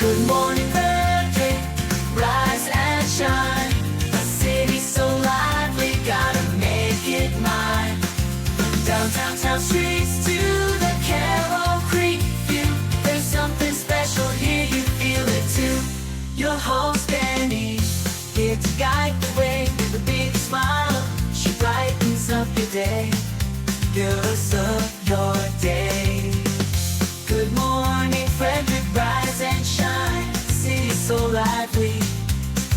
Good morning, Frederick, rise and shine. A city so lively, gotta make it mine. From downtown town streets to the Carroll Creek view, there's something special here, you feel it too. Your host Dani, here to guide the way with a big smile. She brightens up your day, girls of your day. Good morning, Frederick, rise and shine. City's so lively,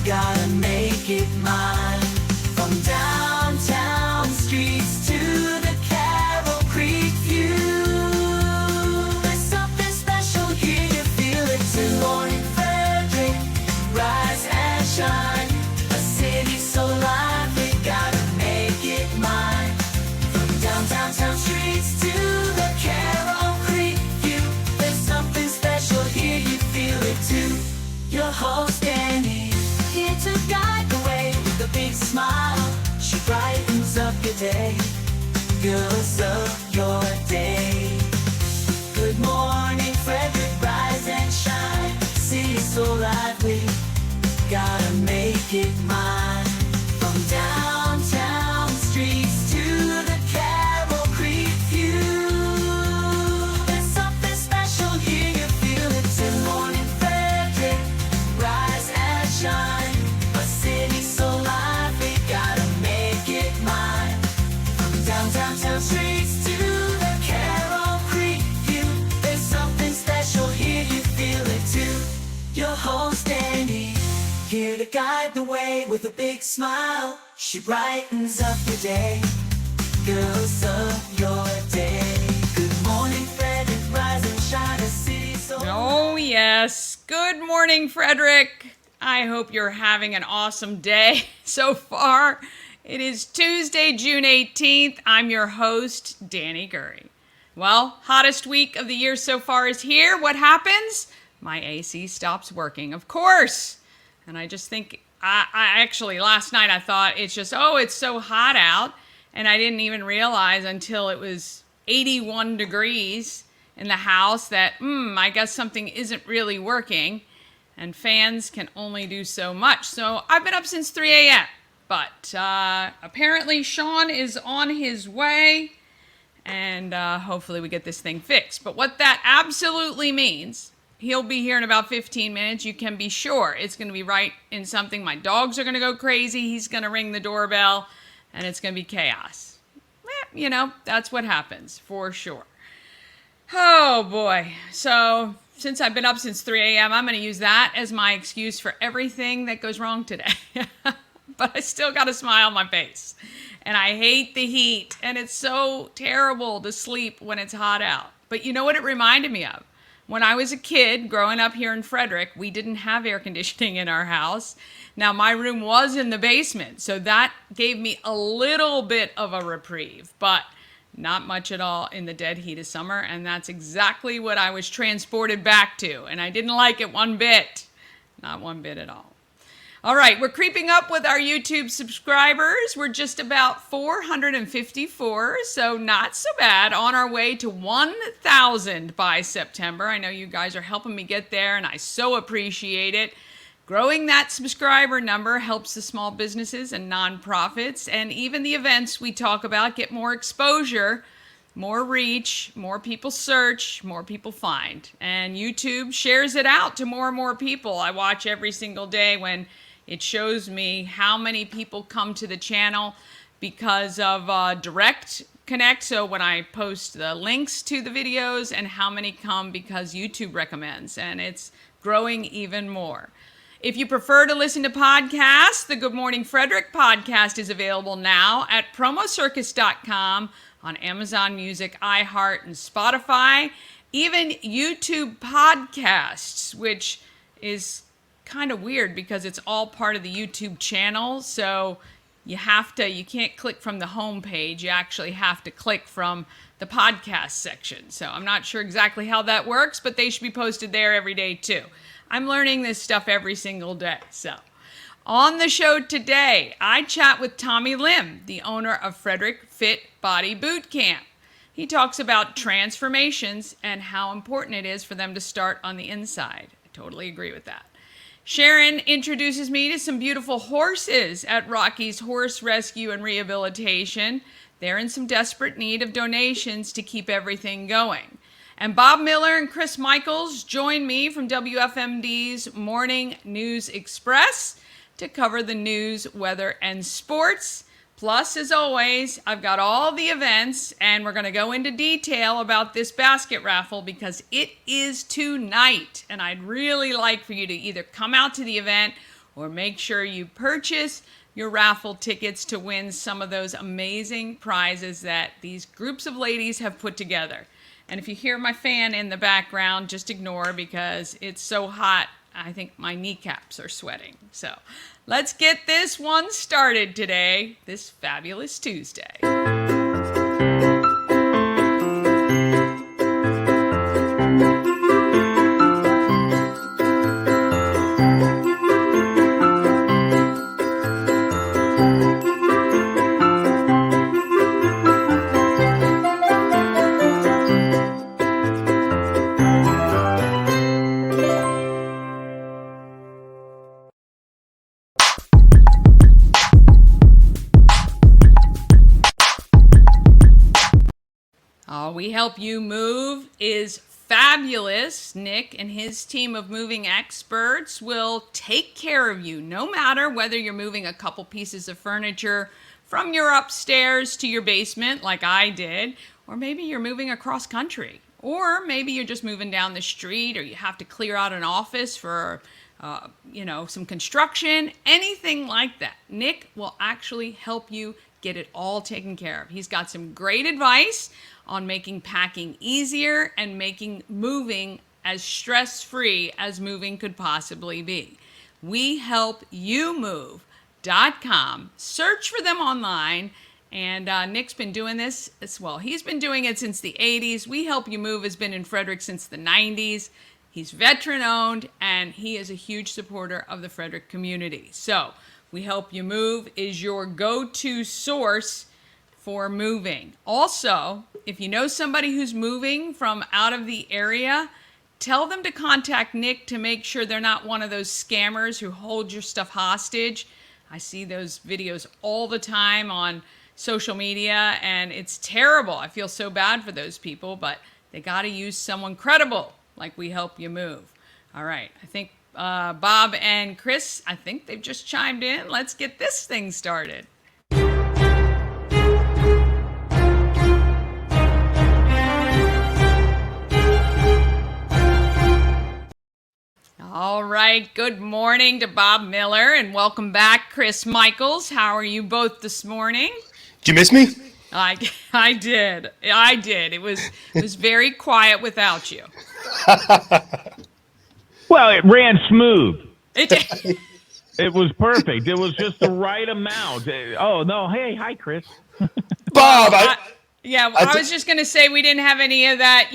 gotta make it mine. From downtown streets to the Carroll Creek view, there's something special here, you feel it too. Good morning, Frederick, rise and shine. A city so lively, gotta make it mine. From downtown town streets to the Carroll Creek view, there's something special here, you feel it too. Your host Dani, here to guide the way with a big smile. She brightens up your day, girls of your day. Good morning, Frederick, rise and shine. City's so lively, gotta make it mine. From downtown streets to the Carroll Creek view, there's something special here, you feel it too. Good morning, Frederick, rise and shine. A city so lively, gotta make it mine. From downtown streets to the Carroll Creek view, there's something special here, you feel it too. Your host Dani, here to guide the way with a big smile. She brightens up your day, girls of your day. Good morning, Frederick, rise and shine. A city so... Oh, yes. Good morning, Frederick. I hope you're having an awesome day so far. It is Tuesday, June 18th. I'm your host, Dani Gurry. Well, hottest week of the year so far is here. What happens? My AC stops working, of course. And I just think, I actually, last night I thought it's just, it's so hot out. And I didn't even realize until it was 81 degrees in the house that, I guess something isn't really working. And fans can only do so much. So I've been up since 3 a.m. But apparently Sean is on his way. And hopefully we get this thing fixed. But what that absolutely means, he'll be here in about 15 minutes. You can be sure it's going to be right in something. My dogs are going to go crazy. He's going to ring the doorbell. And it's going to be chaos. That's what happens for sure. Oh, boy. So since I've been up since 3 a.m., I'm going to use that as my excuse for everything that goes wrong today. But I still got a smile on my face. And I hate the heat. And it's so terrible to sleep when it's hot out. But you know what it reminded me of? When I was a kid growing up here in Frederick, we didn't have air conditioning in our house. Now, my room was in the basement, so that gave me a little bit of a reprieve, but not much at all in the dead heat of summer, and that's exactly what I was transported back to, and I didn't like it one bit. Not one bit at all. All right, we're creeping up with our YouTube subscribers. We're just about 454, so not so bad. On our way to 1,000 by September. I know you guys are helping me get there, and I so appreciate it. Growing that subscriber number helps the small businesses and nonprofits, and even the events we talk about get more exposure, more reach, more people search, more people find. And YouTube shares it out to more and more people. I watch every single day when it shows me how many people come to the channel because of direct connect. So when I post the links to the videos, and how many come because YouTube recommends, and it's growing even more. If you prefer to listen to podcasts, the Good Morning Frederick podcast is available now at promocircus.com, on Amazon Music, iHeart, and Spotify. Even YouTube podcasts, which is kind of weird because it's all part of the YouTube channel. So you can't click from the home page. You actually have to click from the podcast section. So I'm not sure exactly how that works, but they should be posted there every day too. I'm learning this stuff every single day. So on the show today, I chat with Tommy Lim, the owner of Frederick Fit Body Boot Camp. He talks about transformations and how important it is for them to start on the inside. totally agree with that. Sharon introduces me to some beautiful horses at Rocky's Horse Rescue and Rehabilitation. They're in some desperate need of donations to keep everything going. And Bob Miller and Chris Michaels join me from WFMD's Morning News Express to cover the news, weather, and sports. Plus, as always, I've got all the events, and we're going to go into detail about this basket raffle because it is tonight. And I'd really like for you to either come out to the event or make sure you purchase your raffle tickets to win some of those amazing prizes that these groups of ladies have put together. And if you hear my fan in the background, just ignore because it's so hot. I think my kneecaps are sweating. So let's get this one started today, this fabulous Tuesday. We Help You Move is fabulous. Nick and his team of moving experts will take care of you no matter whether you're moving a couple pieces of furniture from your upstairs to your basement like I did, or maybe you're moving across country, or maybe you're just moving down the street, or you have to clear out an office for some construction, anything like that. Nick will actually help you get it all taken care of. He's got some great advice on making packing easier and making moving as stress-free as moving could possibly be. WeHelpYouMove.com. Search for them online. And Nick's been doing this as well. He's been doing it since the 80s. We Help You Move has been in Frederick since the 90s. He's veteran-owned, and he is a huge supporter of the Frederick community. So, We Help You Move is your go-to source for moving. Also, if you know somebody who's moving from out of the area, tell them to contact Nick to make sure they're not one of those scammers who hold your stuff hostage. I see those videos all the time on social media, and it's terrible. I feel so bad for those people, but they got to use someone credible like We Help You Move. All right, I think Bob and Chris, I think they've just chimed in. Let's get this thing started. All right, good morning to Bob Miller, and welcome back, Chris Michaels. How are you both this morning? Did you miss me? I did. It was very quiet without you. Well, it ran smooth. It did. It was perfect. It was just the right amount. Oh, no. Hey, hi, Chris. Bob, I was just going to say we didn't have any of that,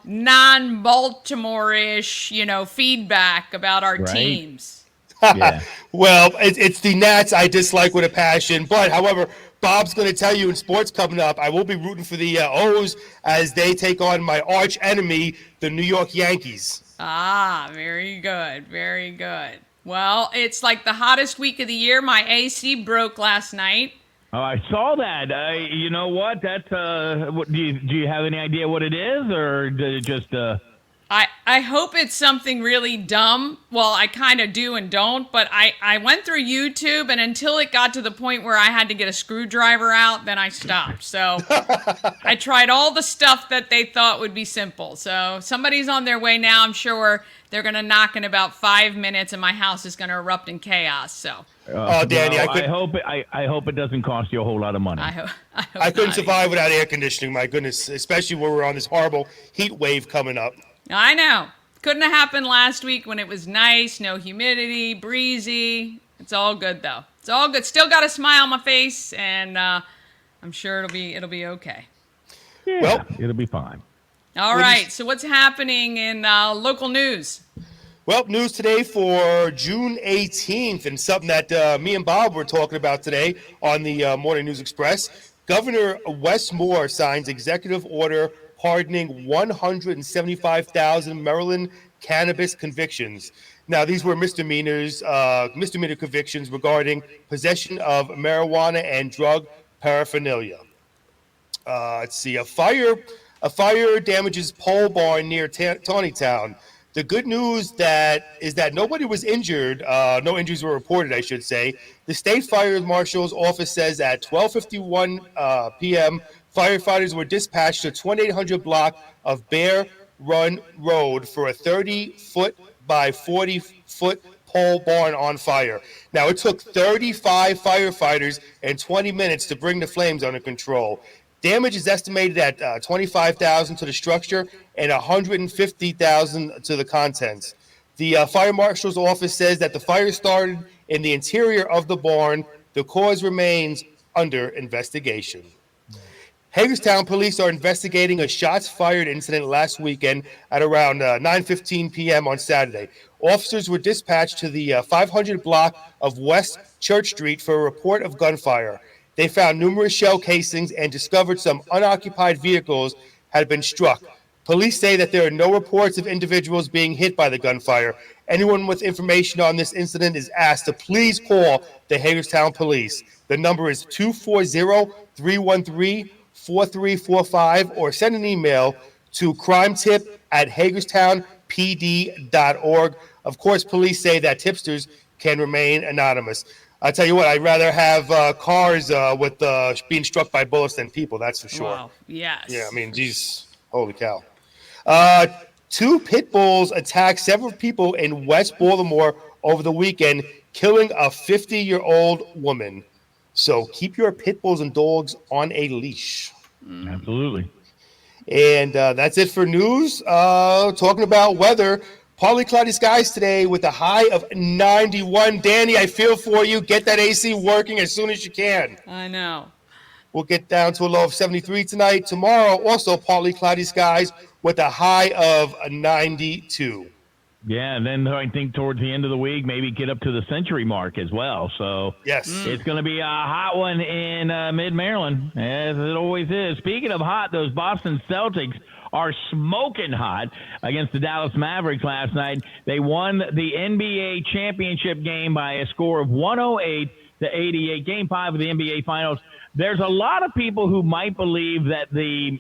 non-Baltimore-ish, feedback about our teams. Yeah. Well, it's the Nats I dislike with a passion. But, however, Bob's going to tell you in sports coming up, I will be rooting for the O's as they take on my arch enemy, the New York Yankees. Ah, very good. Very good. Well, it's like the hottest week of the year. My AC broke last night. Oh, I saw that. You know what? That's do you have any idea what it is, or just? I hope it's something really dumb. Well, I kind of do and don't, but I went through YouTube, and until it got to the point where I had to get a screwdriver out, then I stopped. So I tried all the stuff that they thought would be simple. So somebody's on their way now. I'm sure they're going to knock in about 5 minutes, and my house is going to erupt in chaos. So. Danny, well, I hope it doesn't cost you a whole lot of money. I couldn't survive without air conditioning. My goodness, especially when we're on this horrible heat wave coming up. I know. Couldn't have happened last week when it was nice, no humidity, breezy. It's all good though. It's all good. Still got a smile on my face, and I'm sure it'll be okay. Yeah, well, it'll be fine. All right. So what's happening in local news? Well, news today for June 18th, and something that me and Bob were talking about today on the Morning News Express. Governor Wes Moore signs executive order pardoning 175,000 Maryland cannabis convictions. Now, these were misdemeanor convictions regarding possession of marijuana and drug paraphernalia. Let's see. A fire damages pole barn near Tawnytown. The good news is that nobody was injured. No injuries were reported, I should say. The state fire marshal's office says at 12:51 p.m., firefighters were dispatched to 2800 block of Bear Run Road for a 30-foot by 40-foot pole barn on fire. Now, it took 35 firefighters and 20 minutes to bring the flames under control. Damage is estimated at $25,000 to the structure and $150,000 to the contents. The fire marshal's office says that the fire started in the interior of the barn. The cause remains under investigation. Hagerstown police are investigating a shots fired incident last weekend at around 9:15 p.m. on Saturday. Officers were dispatched to the 500 block of West Church Street for a report of gunfire. They found numerous shell casings and discovered some unoccupied vehicles had been struck. Police say that there are no reports of individuals being hit by the gunfire. Anyone with information on this incident is asked to please call the Hagerstown Police. The number is 240-313-4345 or send an email to crimetip@hagerstownpd.org. Of course, police say that tipsters can remain anonymous. I tell you what, I'd rather have cars with being struck by bullets than people. That's for sure. Wow. Yes. Yeah, I mean, geez, holy cow. Two pit bulls attacked several people in West Baltimore over the weekend, killing a 50-year-old woman. So keep your pit bulls and dogs on a leash. Absolutely. And that's it for news. Talking about weather. Partly cloudy skies today with a high of 91. Dani, I feel for you. Get that AC working as soon as you can. I know. We'll get down to a low of 73 tonight. Tomorrow, also partly cloudy skies with a high of 92. Yeah, and then I think towards the end of the week, maybe get up to the century mark as well. So yes, it's going to be a hot one in mid-Maryland, as it always is. Speaking of hot, those Boston Celtics are smoking hot against the Dallas Mavericks last night. They won the NBA championship game by a score of 108-88, Game 5 of the NBA Finals. There's a lot of people who might believe that the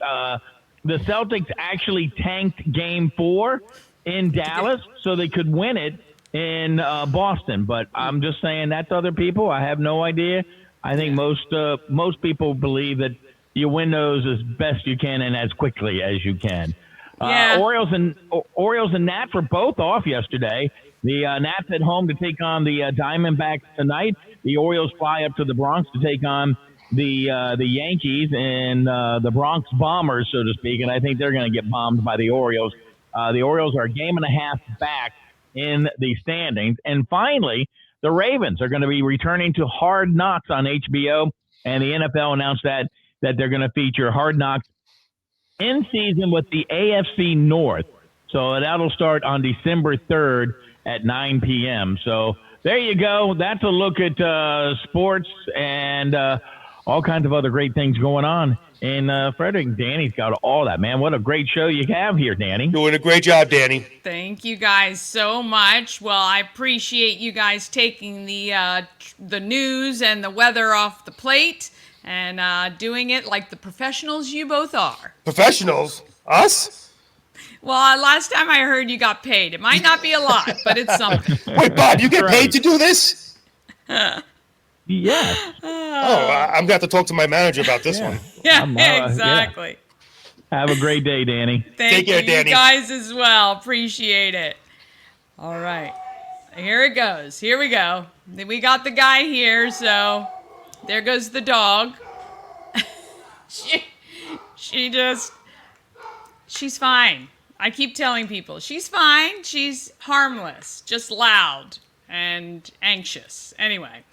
Celtics actually tanked Game 4 in Dallas so they could win it in Boston. But I'm just saying that's other people. I have no idea. I think most people believe that you win those as best you can and as quickly as you can. Yeah. Orioles and Nats were both off yesterday. The Nats at home to take on the Diamondbacks tonight. The Orioles fly up to the Bronx to take on the Yankees and the Bronx Bombers, so to speak. And I think they're going to get bombed by the Orioles. The Orioles are a game and a half back in the standings. And finally, the Ravens are going to be returning to Hard Knocks on HBO. And the NFL announced that they're going to feature Hard Knocks in season with the AFC North. So that'll start on December 3rd at 9 p.m. So there you go. That's a look at sports and all kinds of other great things going on. And Frederick and Dani's got all that, man. What a great show you have here, Dani. Doing a great job, Dani. Thank you guys so much. Well, I appreciate you guys taking the news and the weather off the plate and doing it like the professionals you both are. Professionals? Us? Well, last time I heard you got paid. It might not be a lot, but it's something. Wait, Bob, you get paid to do this? Yeah. I'm going to have to talk to my manager about this one. Yeah, exactly. Yeah. Have a great day, Dani. Thank Take care, you Dani. guys as well. Appreciate it. All right. Here it goes. Here we go. We got the guy here, so there goes the dog. She's fine. I keep telling people, she's fine. She's harmless, just loud and anxious. Anyway.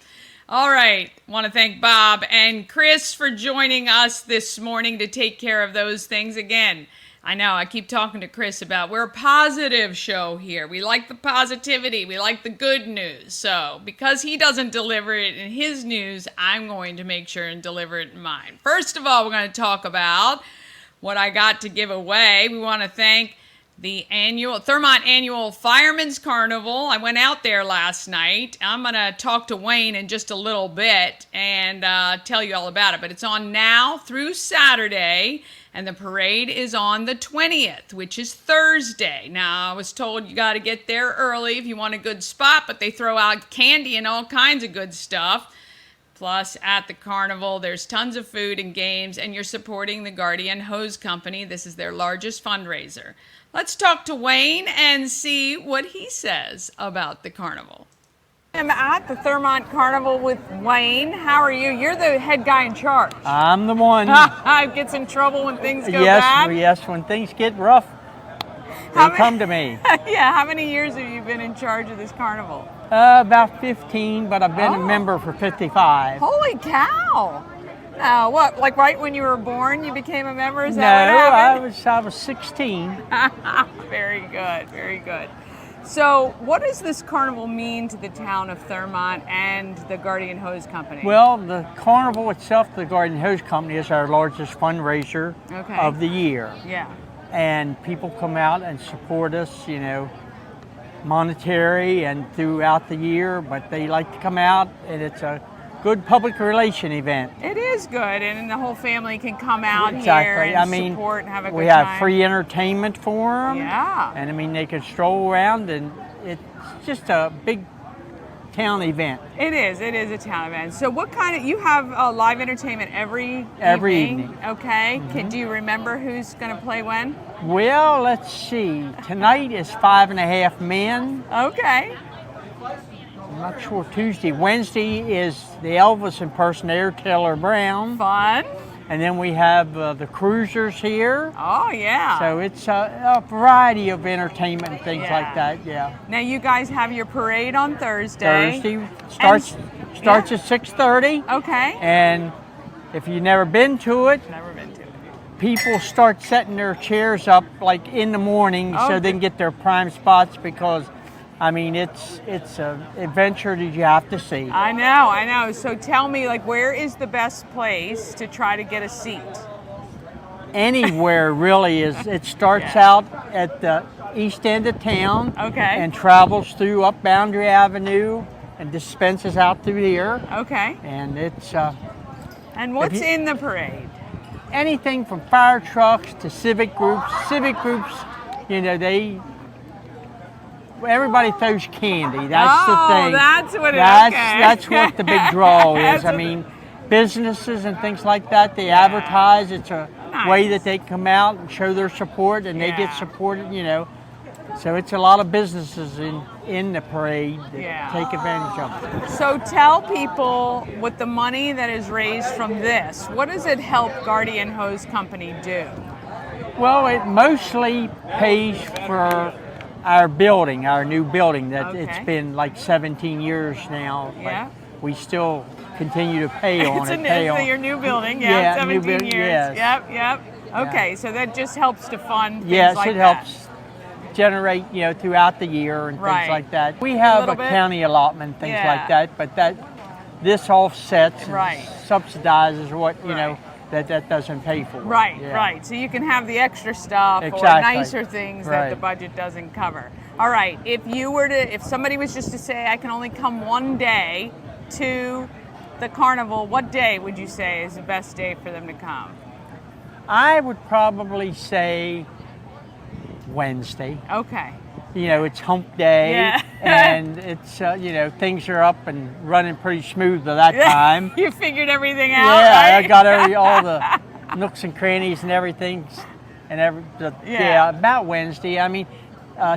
All right. Want to thank Bob and Chris for joining us this morning to take care of those things. Again, I know I keep talking to Chris about we're a positive show here. We like the positivity. We like the good news. So because he doesn't deliver it in his news, I'm going to make sure and deliver it in mine. First of all, we're going to talk about what I got to give away. We want to thank the annual Thermont Annual Fireman's Carnival. I went out there last night. I'm going to talk to Wayne in just a little bit and tell you all about it. But it's on now through Saturday, and the parade is on the 20th, which is Thursday. Now, I was told you got to get there early if you want a good spot, but they throw out candy and all kinds of good stuff. Plus, at the carnival, there's tons of food and games, and you're supporting the Guardian Hose Company. This is their largest fundraiser. Let's talk to Wayne and see what he says about the carnival. I'm at the Thermont Carnival with Wayne. How are you? You're the head guy in charge. I'm the one. Gets in trouble when things go bad? Yes, when things get rough, come to me. Yeah, how many years have you been in charge of this carnival? About 15, but I've been a member for 55. Holy cow! What, like right when you were born you became a member? Is No, that what happened? I was 16. Very good, very good. So what does this carnival mean to the town of Thermont and the Guardian Hose Company? Well, the carnival itself, the Guardian Hose Company, is our largest fundraiser of the year. Yeah. And people come out and support us, you know, monetary and throughout the year, but they like to come out, and it's a good public relation event. It is good, and the whole family can come out Exactly. here and support and have a good time. We have free entertainment for them. Yeah. And I mean, they can stroll around, and it's just a big town event. It is a town event. So what kind of, you have live entertainment every evening. Okay. Do you remember who's going to play when? Well, let's see. Tonight is 5.5 Men. Okay. I'm not sure Tuesday. Wednesday is the Elvis impersonator, Taylor Brown. Fun. And then we have the Cruisers here. Oh, yeah. So it's a variety of entertainment and things like that, yeah. Now you guys have your parade on Thursday. Starts at 6:30. Okay. And if you've never been to it, people start setting their chairs up like in the morning so they can get their prime spots, because I mean, it's an adventure that you have to see. I know. So tell me, like, where is the best place to try to get a seat? Anywhere really is. It starts out at the east end of town. Okay. And travels through up Boundary Avenue and dispenses out through here. Okay. And it's and what's in the parade? Anything from fire trucks to civic groups. Civic groups, you know, everybody throws candy. That's the thing. That's what it is. That's what the big draw is. I mean, businesses and things like that, they advertise. It's a way that they come out and show their support, and they get supported, you know. So it's a lot of businesses in the parade that take advantage of it. So tell people, with the money that is raised from this, what does it help Guardian Hose Company do? Well, it mostly pays for our building, our new building. It's been like 17 years now. Yeah. But we still continue to pay on it. It's your new building, 17 years. Yep. Okay, so that just helps to fund things like that. Yes, it helps generate, you know, throughout the year and things like that. We have a county allotment, things like that, but this offsets and subsidizes what, you know, that doesn't pay for. Right. So you can have the extra stuff or nicer things that the budget doesn't cover. All right. If somebody was just to say, I can only come one day to the carnival, what day would you say is the best day for them to come? I would probably say Wednesday. Okay. You know, it's hump day, and it's, you know, things are up and running pretty smooth by that time. You figured everything out, right? I got all the nooks and crannies and everything. About Wednesday. I mean,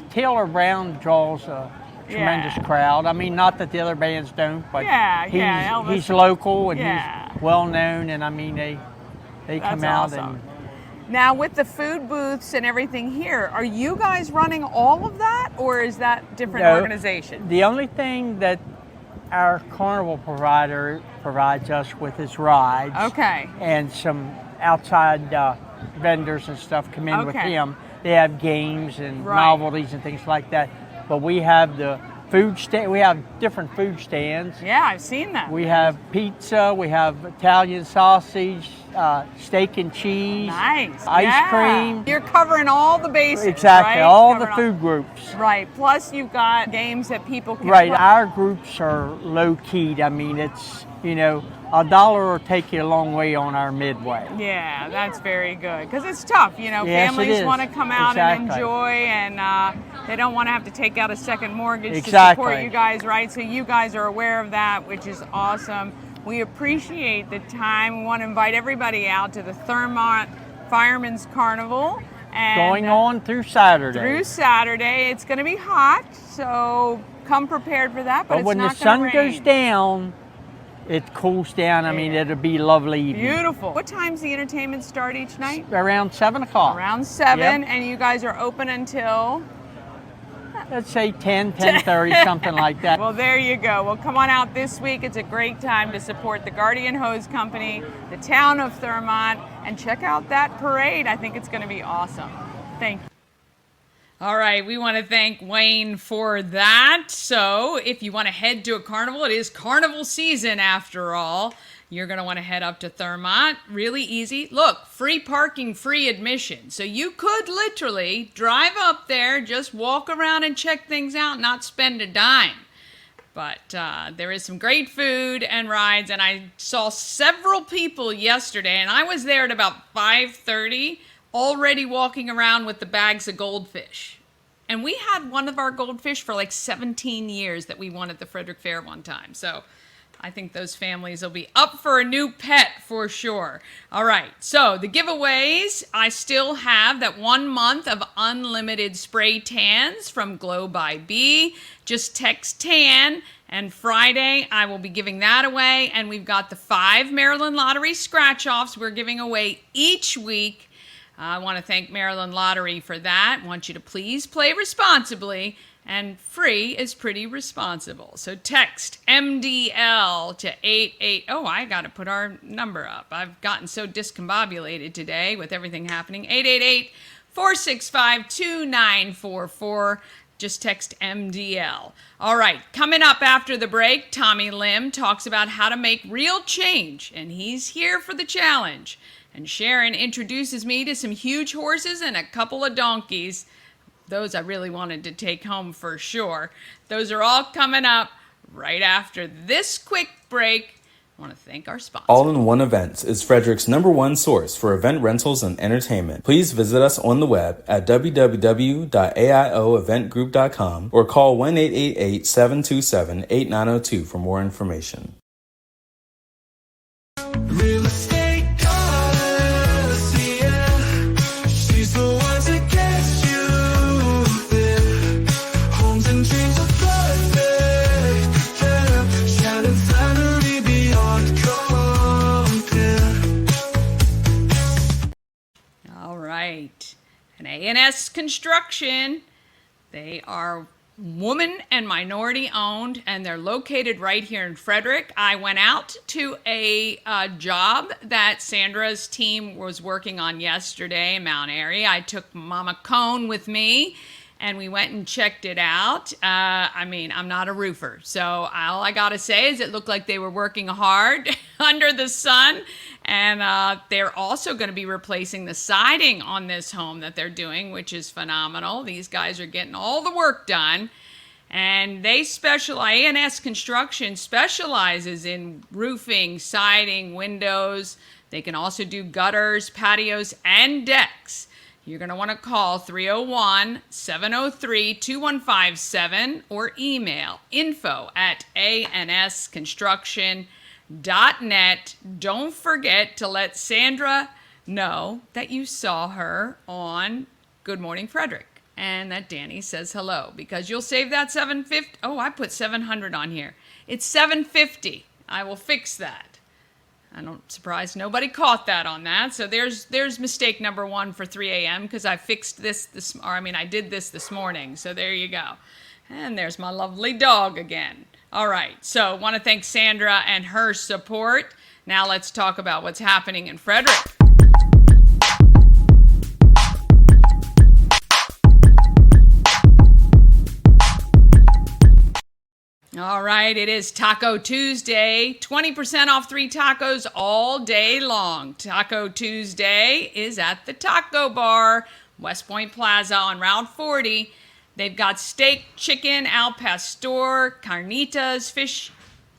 Taylor Brown draws a tremendous crowd. I mean, not that the other bands don't, but he's local and he's well known, and I mean, they come out and... Now, with the food booths and everything here, are you guys running all of that, or is that different organization? The only thing that our carnival provider provides us with is rides. Okay. And some outside vendors and stuff come in with him. They have games and novelties and things like that. But we have the food stand. We have different food stands. Yeah, I've seen that. We have pizza. We have Italian sausage, steak and cheese, Nice. ice Yeah. cream. You're covering all the bases. Exactly, right? all the Covering food groups. Right. Plus, you've got games that people can Right, play. our groups are low keyed. I mean, it's, $1 will take you a long way on our midway. Yeah, that's very good because it's tough. Yes, it Families is. want to come out and Exactly. enjoy, and they don't want to have to take out a second mortgage to Exactly. support you guys, right? So you guys are aware of that, which is awesome. We appreciate the time. We want to invite everybody out to the Thurmont Firemen's Carnival. And Going on through Saturday. through Saturday. It's going to be hot, so come prepared for that. But, But it's when the not sun going to rain. goes down, it cools down. I mean, it'll be lovely evening. Beautiful. What time's the entertainment start each night? Around 7 o'clock. Around 7, Yep. and you guys are open until. Let's say 10, 10:30, something like that. Well, there you go. Well, come on out this week. It's a great time to support the Guardian Hose Company, the town of Thurmont, and check out that parade. I think it's going to be awesome. Thank you. All right, we want to thank Wayne for that. So if you want to head to a carnival, it is carnival season after all. You're going to want to head up to Thurmont. Really easy. Look, free parking, free admission. So you could literally drive up there, just walk around and check things out, not spend a dime. But there is some great food and rides, and I saw several people yesterday, and I was there at about 5:30, already walking around with the bags of goldfish. And we had one of our goldfish for like 17 years that we won at the Frederick Fair one time. So I think those families will be up for a new pet for sure. All right, so the giveaways, I still have that 1 month of unlimited spray tans from Glow by Bee. Just text TAN, and Friday I will be giving that away. And we've got the 5 Maryland Lottery scratch-offs we're giving away each week. I want to thank Maryland Lottery for that. I want you to please play responsibly. And free is pretty responsible. So text MDL to 88. Oh, I got to put our number up. I've gotten so discombobulated today with everything happening. 888-465-2944. Just text MDL. All right, coming up after the break, Tommy Lim talks about how to make real change, and he's here for the challenge. And Sharon introduces me to some huge horses and a couple of donkeys. Those I really wanted to take home for sure. Those are all coming up right after this quick break. I want to thank our sponsor. All-in-One Events is Frederick's #1 source for event rentals and entertainment. Please visit us on the web at www.aioeventgroup.com or call 1-888-727-8902 for more information. Real estate concierge. She's the one to get you there. Homes and dreams are perfect. Yeah. Shannon Flannery beyond compare. All right. And A&S Construction, they are woman and minority owned, and they're located right here in Frederick. I went out to a job that Sandra's team was working on yesterday in Mount Airy. I took Mama Cone with me, and we went and checked it out. I'm not a roofer, so all I gotta say is it looked like they were working hard under the sun. And they're also going to be replacing the siding on this home that they're doing, which is phenomenal. These guys are getting all the work done. And they specialize, A&S Construction specializes in roofing, siding, windows. They can also do gutters, patios, and decks. You're going to want to call 301-703-2157 or email info@ansconstruction.net. Don't forget to let Sandra know that you saw her on Good Morning Frederick and that Dani says hello, because you'll save that $750. Oh, I put $700 on here. It's $750. I will fix that. I'm surprised nobody caught that on that. So there's mistake number 1 for 3 a.m. because I fixed I did this this morning. So there you go. And there's my lovely dog again. All right, so want to thank Sandra and her support. Now let's talk about what's happening in Frederick. All right, it is Taco Tuesday. 20% off 3 tacos all day long. Taco Tuesday is at the Taco Bar, West Point Plaza on Route 40. They've got steak, chicken, al pastor, carnitas, fish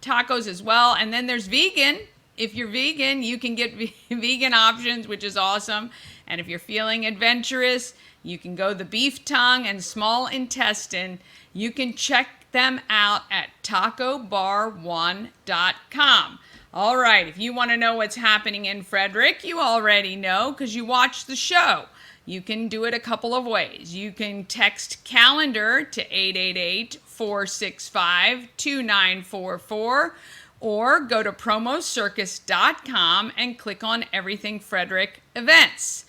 tacos as well. And then there's vegan. If you're vegan, you can get vegan options, which is awesome. And if you're feeling adventurous, you can go the beef tongue and small intestine. You can check them out at tacobar1.com. All right, if you want to know what's happening in Frederick, you already know because you watch the show. You can do it a couple of ways. You can text calendar to 888-465-2944 or go to promocircus.com and click on Everything Frederick events.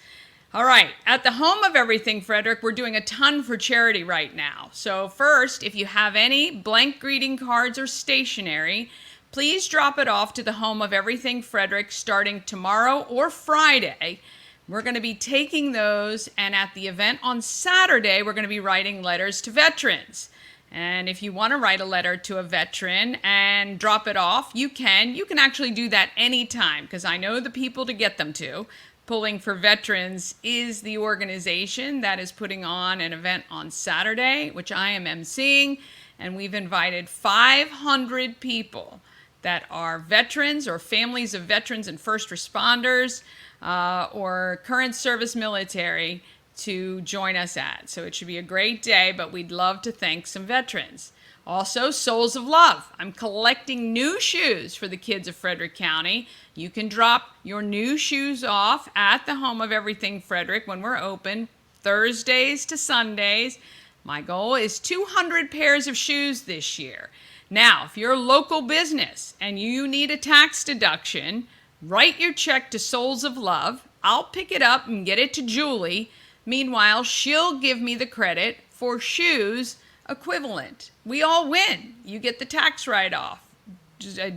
All right, at the home of Everything Frederick, we're doing a ton for charity right now. So first, if you have any blank greeting cards or stationery, please drop it off to the home of Everything Frederick starting tomorrow or Friday. We're going to be taking those, and at the event on Saturday, we're going to be writing letters to veterans. And if you want to write a letter to a veteran and drop it off, you can. You can actually do that anytime because I know the people to get them to. Pulling for Veterans is the organization that is putting on an event on Saturday, which I am emceeing, and we've invited 500 people that are veterans or families of veterans and first responders or current service military to join us at. So it should be a great day, but we'd love to thank some veterans. Also, Souls of Love. I'm collecting new shoes for the kids of Frederick County. You can drop your new shoes off at the home of Everything Frederick when we're open, Thursdays to Sundays. My goal is 200 pairs of shoes this year. Now, if you're a local business and you need a tax deduction, write your check to Souls of Love. I'll pick it up and get it to Julie. Meanwhile, she'll give me the credit for shoes equivalent. We all win. You get the tax write-off.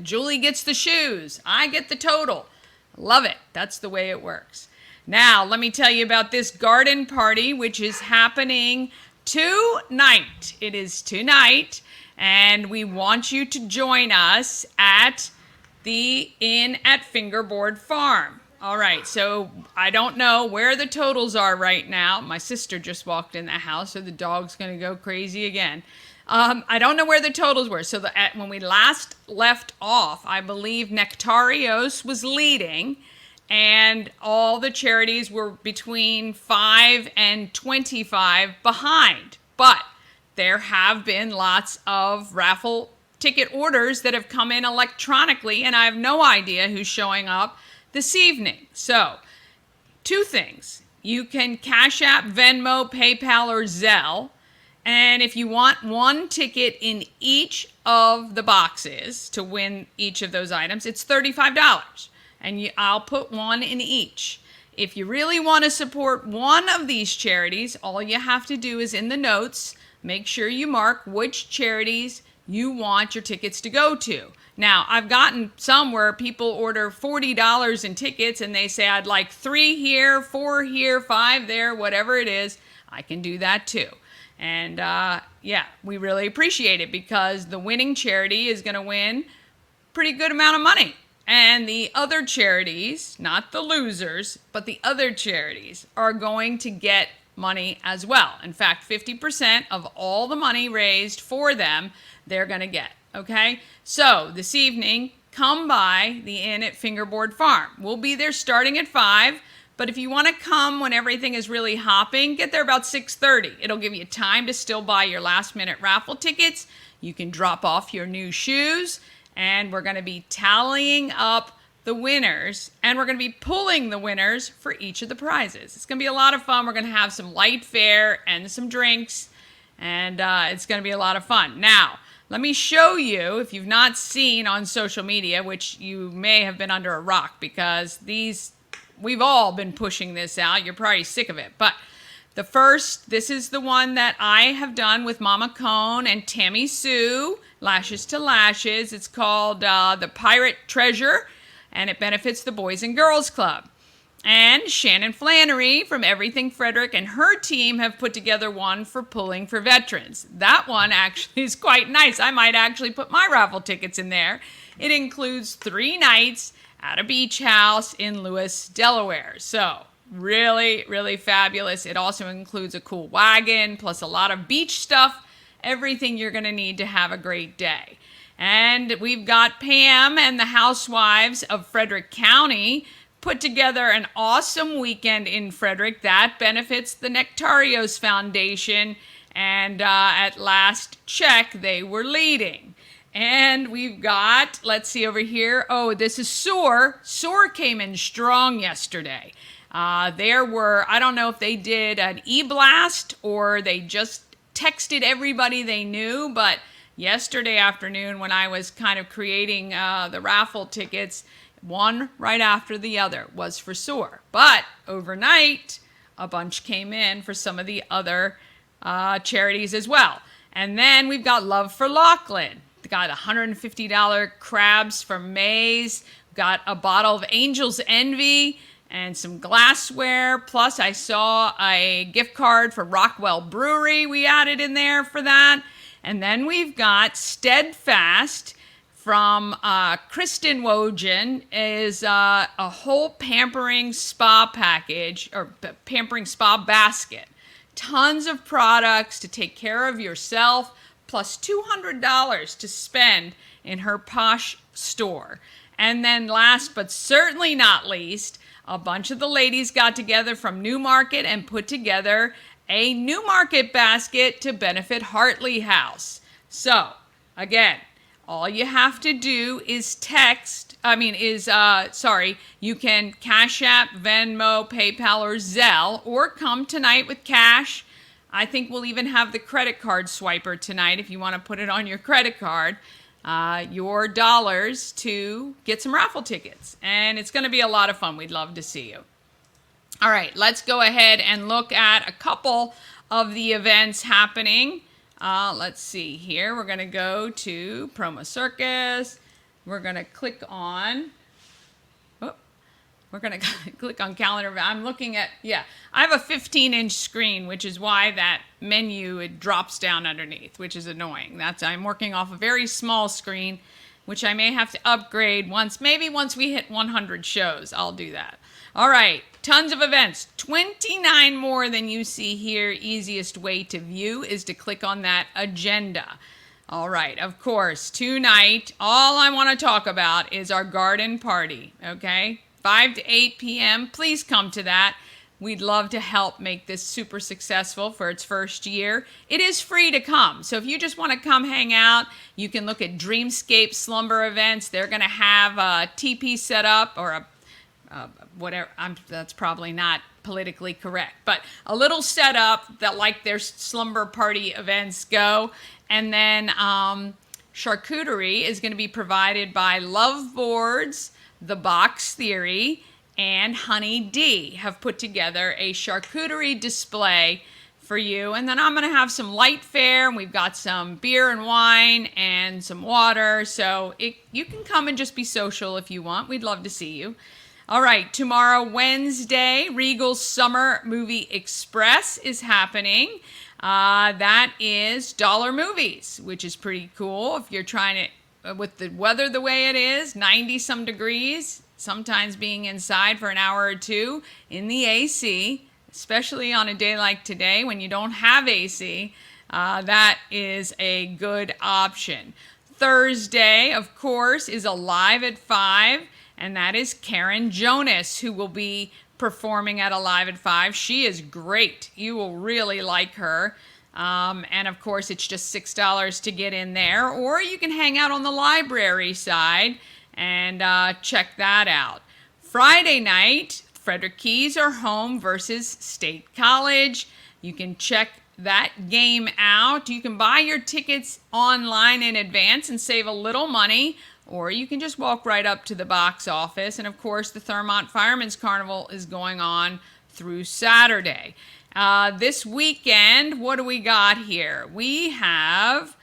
Julie gets the shoes. I get the total. Love it. That's the way it works. Now, let me tell you about this garden party, which is happening tonight. It is tonight, and we want you to join us at the Inn at Fingerboard Farm. All right, so I don't know where the totals are right now. My sister just walked in the house, so the dog's going to go crazy again. I don't know where the totals were. So when we last left off, I believe Nectarios was leading, and all the charities were between 5 and 25 behind. But there have been lots of raffle ticket orders that have come in electronically, and I have no idea who's showing up this evening. So, 2 things. You can Cash App, Venmo, PayPal, or Zelle. And if you want 1 ticket in each of the boxes to win each of those items, it's $35. And I'll put 1 in each. If you really want to support one of these charities, all you have to do is in the notes, make sure you mark which charities you want your tickets to go to. Now, I've gotten some where people order $40 in tickets and they say, I'd like 3 here, 4 here, 5 there, whatever it is. I can do that too. And yeah, we really appreciate it because the winning charity is going to win pretty good amount of money. And the other charities, not the losers, but the other charities are going to get money as well. In fact, 50% of all the money raised for them, they're going to get. Okay, so this evening, come by the Inn at Fingerboard Farm. We'll be there starting at 5, but if you want to come when everything is really hopping, get there about 6:30. It'll give you time to still buy your last-minute raffle tickets. You can drop off your new shoes, and we're going to be tallying up the winners, and we're going to be pulling the winners for each of the prizes. It's going to be a lot of fun. We're going to have some light fare and some drinks, and it's going to be a lot of fun. Now, let me show you, if you've not seen on social media, which you may have been under a rock because we've all been pushing this out. You're probably sick of it. But this is the one that I have done with Mama Cone and Tammy Sue, Lashes to Lashes. It's called The Pirate Treasure, and it benefits the Boys and Girls Club. And Shannon Flannery from Everything Frederick and her team have put together one for Pulling for Veterans. That one actually is quite nice. I might actually put my raffle tickets in there. It includes 3 nights at a beach house in Lewis, Delaware. So really, really fabulous. It also includes a cool wagon, plus a lot of beach stuff, everything you're going to need to have a great day. And we've got Pam and the housewives of Frederick County put together an awesome weekend in Frederick that benefits the Nectarios Foundation, and at last check, they were leading. And we've got, let's see over here, oh, this is SOAR. SOAR came in strong yesterday. There were, I don't know if they did an e-blast or they just texted everybody they knew, but yesterday afternoon when I was kind of creating the raffle tickets, one right after the other was for SOAR. But overnight, a bunch came in for some of the other charities as well. And then we've got Love for Laughlin. We got $150 crabs from Maze. Got a bottle of Angel's Envy and some glassware. Plus, I saw a gift card for Rockwell Brewery we added in there for that. And then we've got Steadfast from Kristen Wojan is a whole pampering spa package, or pampering spa basket. Tons of products to take care of yourself, plus $200 to spend in her posh store. And then last but certainly not least, a bunch of the ladies got together from Newmarket and put together a Newmarket basket to benefit Hartley House. So, again, all you have to do is you can Cash App, Venmo, PayPal, or Zelle, or come tonight with cash. I think we'll even have the credit card swiper tonight if you want to put it on your credit card, your dollars to get some raffle tickets. And it's going to be a lot of fun. We'd love to see you. All right, let's go ahead and look at a couple of the events happening. Let's see here. We're going to go to Promo Circus. We're going to click on, click on calendar. I'm looking at, I have a 15-inch screen, which is why that menu, it drops down underneath, which is annoying. I'm working off a very small screen, which I may have to upgrade once we hit 100 shows, I'll do that. All right, tons of events, 29 more than you see here. Easiest way to view is to click on that agenda. All right, of course, tonight, all I want to talk about is our garden party, okay? 5 to 8 p.m., please come to that. We'd love to help make this super successful for its first year. It is free to come, so if you just want to come hang out, you can look at Dreamscape Slumber events. They're going to have a TP set up, or a whatever, that's probably not politically correct, but a little setup that like their slumber party events go. And then charcuterie is going to be provided by Love Boards, The Box Theory, and Honey D have put together a charcuterie display for you. And then I'm going to have some light fare, and we've got some beer and wine and some water. So you can come and just be social if you want. We'd love to see you. All right, tomorrow, Wednesday, Regal's Summer Movie Express is happening. That is dollar movies, which is pretty cool. If you're trying to, with the weather the way it is, 90-some degrees, sometimes being inside for an hour or two in the AC, especially on a day like today when you don't have AC, that is a good option. Thursday, of course, is Alive at 5. And that is Karen Jonas, who will be performing at Alive at 5. She is great. You will really like her. And, of course, it's just $6 to get in there. Or you can hang out on the library side and check that out. Friday night, Frederick Keys are home versus State College. You can check that game out. You can buy your tickets online in advance and save a little money. Or you can just walk right up to the box office. And, of course, the Thurmont Firemen's Carnival is going on through Saturday. This weekend, what do we got here? We have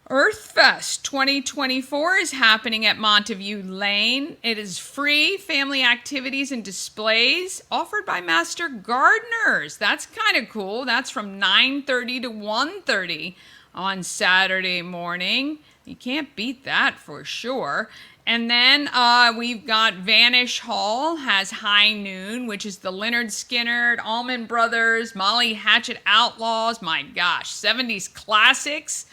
Earthfest 2024 is happening at Monteview Lane. It is free family activities and displays offered by Master Gardeners. That's kind of cool. That's from 9:30 to 1:30 on Saturday morning. You can't beat that for sure. And then we've got Vanish Hall has High Noon, which is the Leonard Skinner, Allman Brothers, Molly Hatchet Outlaws. My gosh, 70s classics.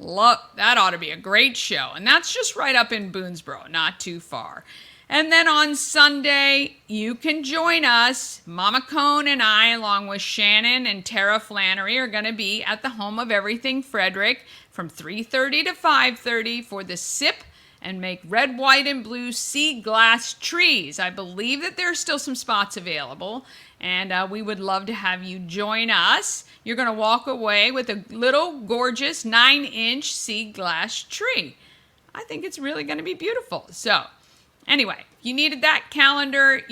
Look, that ought to be a great show. And that's just right up in Boonesboro, not too far. And then on Sunday, you can join us. Mama Cone and I, along with Shannon and Tara Flannery, are going to be at the Home of Everything Frederick from 3:30 to 5:30 for the Sip and Make Red, White, and Blue Sea Glass Trees. I believe that there are still some spots available, and we would love to have you join us. You're going to walk away with a little gorgeous 9-inch sea glass tree. I think it's really going to be beautiful. So anyway, if you needed that calendar,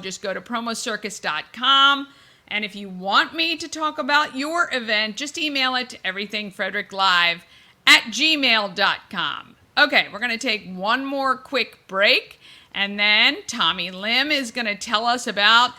just go to promocircus.com. And if you want me to talk about your event, just email it to everythingfredericklive@gmail.com. Okay, we're going to take one more quick break, and then Tommy Lim is going to tell us about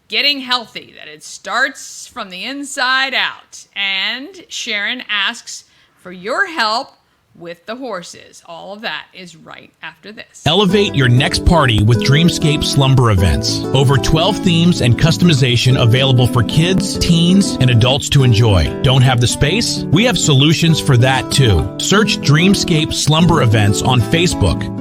getting healthy, that it starts from the inside out. And Sharon asks for your help with the horses. All of that is right after this. Elevate your next party with Dreamscape Slumber Events. Over 12 themes and customization available for kids, teens, and adults to enjoy. Don't have the space? We have solutions for that too. Search Dreamscape Slumber Events on Facebook.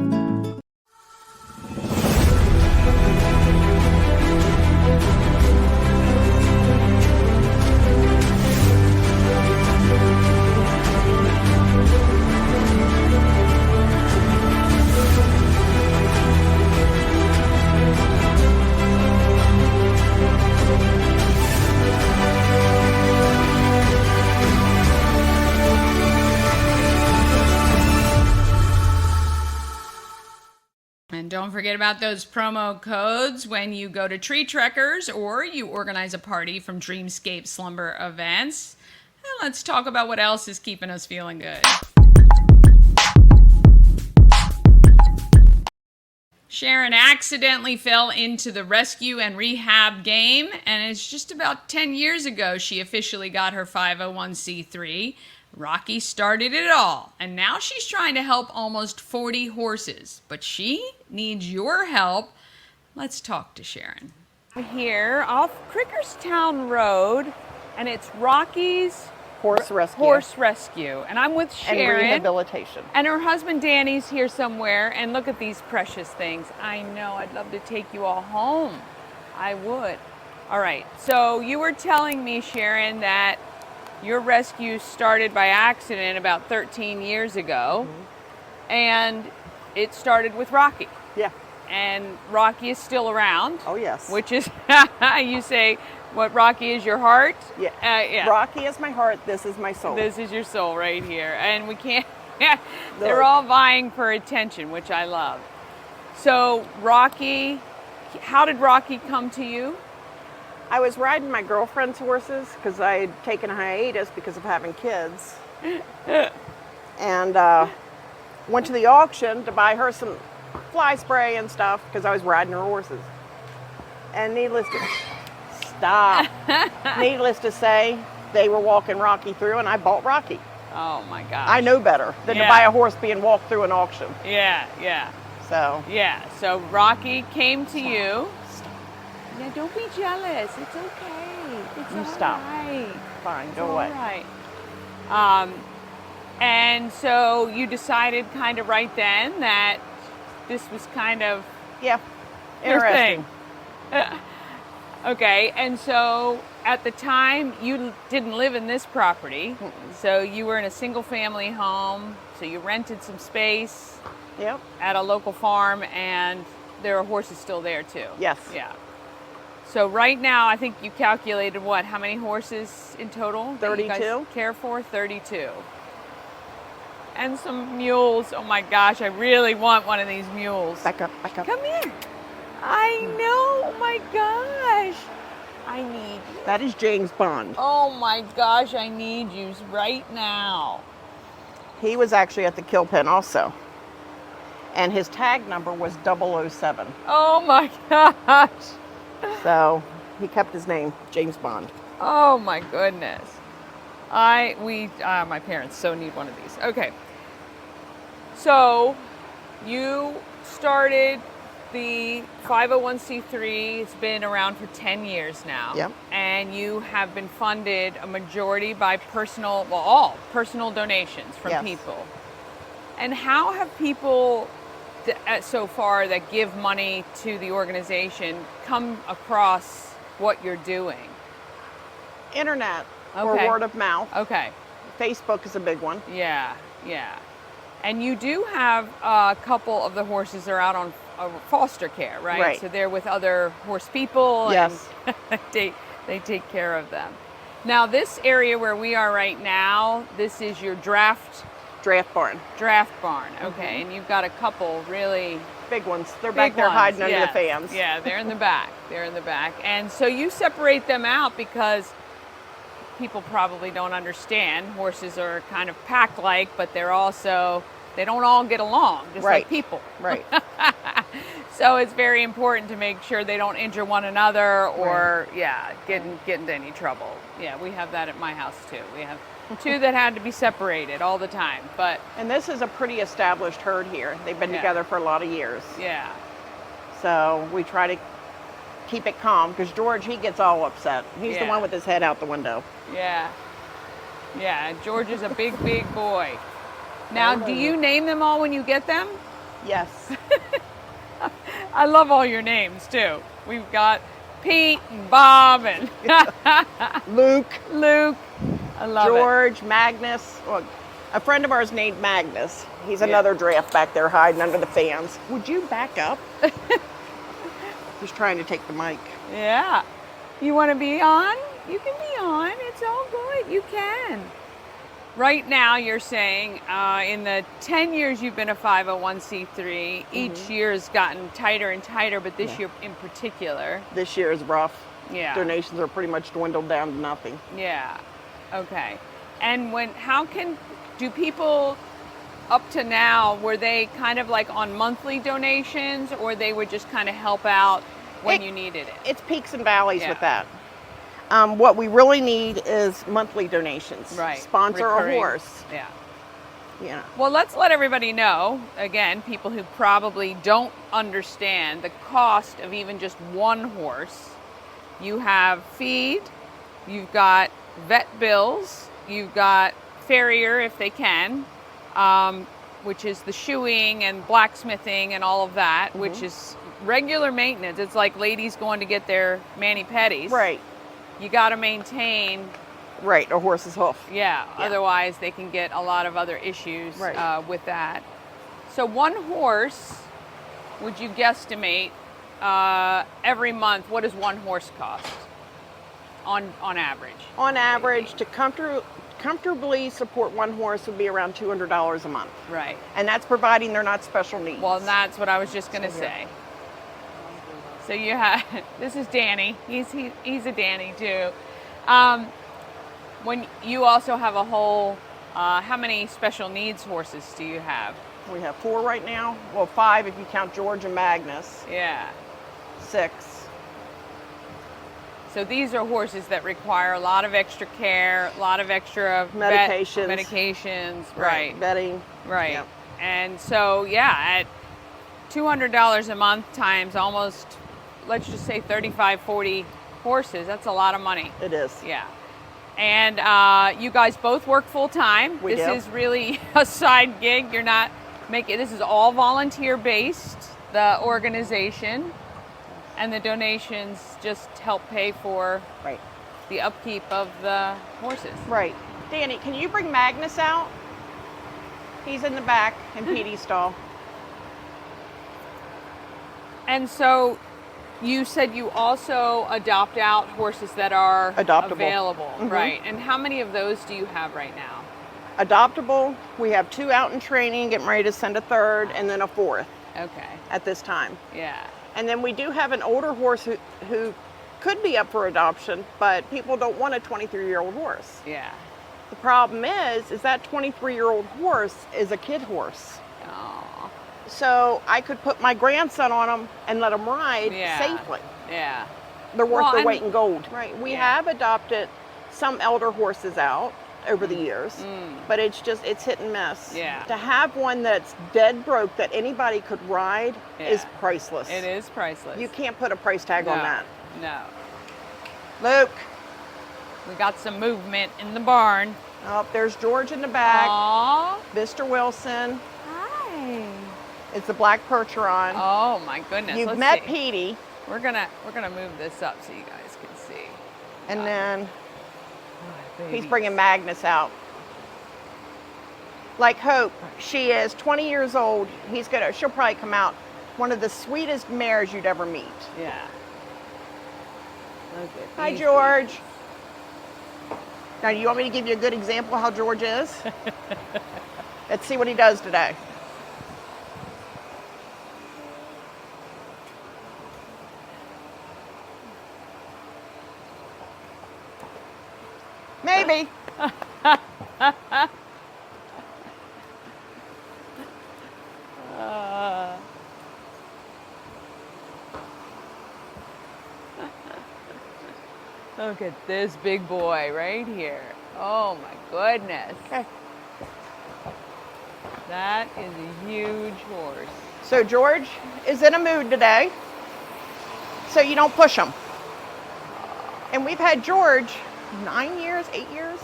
And don't forget about those promo codes when you go to Tree Trekkers or you organize a party from Dreamscape Slumber Events. And let's talk about what else is keeping us feeling good. Sharon accidentally fell into the rescue and rehab game, and it's just about 10 years ago she officially got her 501c3. Rocky started it all, and now she's trying to help almost 40 horses. But she needs your help. Let's talk to Sharon. I'm here off Crickerstown Road, and it's Rocky's Horse rescue. And I'm with Sharon. And rehabilitation. And her husband Danny's here somewhere, and look at these precious things. I know, I'd love to take you all home. I would. All right, so you were telling me, Sharon, that your rescue started by accident about 13 years ago, and it started with Rocky. Yeah. And Rocky is still around. Oh, yes. Which is, you say, what, Rocky is your heart? Yeah. Yeah. Rocky is my heart. This is my soul. This is your soul right here. And we can't, they're all vying for attention, which I love. So Rocky, how did Rocky come to you? I was riding my girlfriend's horses because I had taken a hiatus because of having kids. And went to the auction to buy her some fly spray and stuff because I was riding her horses. And needless to say, they were walking Rocky through, and I bought Rocky. Oh my gosh. I know better than to buy a horse being walked through an auction. Yeah. So Rocky came to you. Yeah, don't be jealous. It's okay. It's You all stop. right. Fine, It's go all away. right. And so you decided kind of right then that this was kind of Yeah, your interesting. thing. Okay, and so at the time you didn't live in this property, so you were in a single family home, so you rented some space Yep. at a local farm, and there are horses still there too. Yes. Yeah. So right now, I think you calculated what? How many horses in total? that you guys 32. care for? 32. And some mules. Oh my gosh, I really want one of these mules. Back up. Come here. I know. Oh my gosh. I need you. That is James Bond. Oh my gosh, I need you right now. He was actually at the kill pen also. And his tag number was 007. Oh my gosh. So he kept his name, James Bond. Oh my goodness. My parents so need one of these. Okay. So you started the 501c3. It's been around for 10 years now. Yep. And you have been funded a majority by all personal donations from Yes. people. And how have people so far that give money to the organization come across what you're doing? Internet or Okay. word of mouth. Okay. Facebook is a big one. Yeah. And you do have a couple of the horses that are out on foster care, right? Right. So they're with other horse people. Yes. And they take care of them. Now, this area where we are right now, this is your draft barn. Okay. And you've got a couple really Big ones. They're big back there ones, hiding under yes. the fans. Yeah, they're in the back. And so you separate them out because people probably don't understand. Horses are kind of pack-like, but they don't all get along, just like Right. people. Right. So it's very important to make sure they don't injure one another or, get into any trouble. Yeah, we have that at my house too. We have two that had to be separated all the time, but And this is a pretty established herd here. They've been Yeah. together for a lot of years. yeah. So we try to keep it calm because George, he gets all upset. He's the Yeah. one with his head out the window. Yeah. Yeah, George is a big boy. Now, do you name them all when you get them? Yes. I love all your names too. We've got Pete and Bob and Luke, I love it. George, Magnus. Well, a friend of ours named Magnus. He's another draft back there hiding under the fans. Would you back up? He's trying to take the mic. Yeah. You want to be on? You can be on. It's all good. You can. Right now, you're saying in the 10 years you've been a 501c3, each year has gotten tighter and tighter, but this year in particular. This year is rough. Yeah. Donations are pretty much dwindled down to nothing. Yeah. Okay. And do people up to now, were they kind of like on monthly donations or they would just kind of help out when you needed it? It's peaks and valleys Yeah. with that. What we really need is monthly donations. Right. Sponsor Recurring. a horse. Yeah. Yeah. Well, let's let everybody know, again, people who probably don't understand the cost of even just one horse. You have feed, you've got vet bills, you've got farrier if they can, which is the shoeing and blacksmithing and all of that, which is regular maintenance. It's like ladies going to get their mani-pedis. Right. You got to maintain. Right. A horse's hoof. Yeah, otherwise they can get a lot of other issues with that. So one horse, would you guesstimate every month, what does one horse cost on average? On average, to comfortably support one horse would be around $200 a month. Right. And that's providing they're not special needs. Well, that's what I was just going to say. So you have, this is Dani. He's a Dani too. When you also have a whole, how many special needs horses do you have? We have 4 right now. Well, 5 if you count George and Magnus. Yeah. 6. So these are horses that require a lot of extra care, a lot of extra medications, right? Bedding. Right. Yep. And so, at $200 a month times almost, let's just say 35, 40 horses, that's a lot of money. It is. Yeah. And you guys both work full time. We do. This is really a side gig. You're not making, this is all volunteer based, the organization. And the donations just help pay for the upkeep of the horses. Right. Dani, can you bring Magnus out? He's in the back in Petey's stall. And so you said you also adopt out horses that are Adoptable. available, right? And how many of those do you have right now? Adoptable, we have 2 out in training, getting ready to send a 3rd, and then a 4th Okay. at this time. Yeah. And then we do have an older horse who could be up for adoption, but people don't want a 23-year-old horse. Yeah. The problem is that 23-year-old horse is a kid horse. Oh. So I could put my grandson on them and let them ride safely. Yeah. They're worth Well, their and- weight in gold. Right. We have adopted some elder horses out over the years, but it's hit and miss. Yeah. To have one that's dead broke that anybody could ride is priceless. It is priceless. You can't put a price tag on that. No. Luke. We got some movement in the barn. Oh, there's George in the back. Aww. Mr. Wilson. Hi. It's the black Percheron. Oh my goodness. You've Let's met see. Petey. We're gonna move this up so you guys can see. And then he's Babies. bringing Magnus out. Like Hope, she is 20 years old. She'll probably come out one of the sweetest mares you'd ever meet. Yeah. Look at Hi, these George. Now, do you want me to give you a good example of how George is? Let's see what he does today. Maybe. Look at this big boy right here. Oh my goodness. Okay. That is a huge horse. So George is in a mood today, so you don't push him. And we've had George 9 years, 8 years.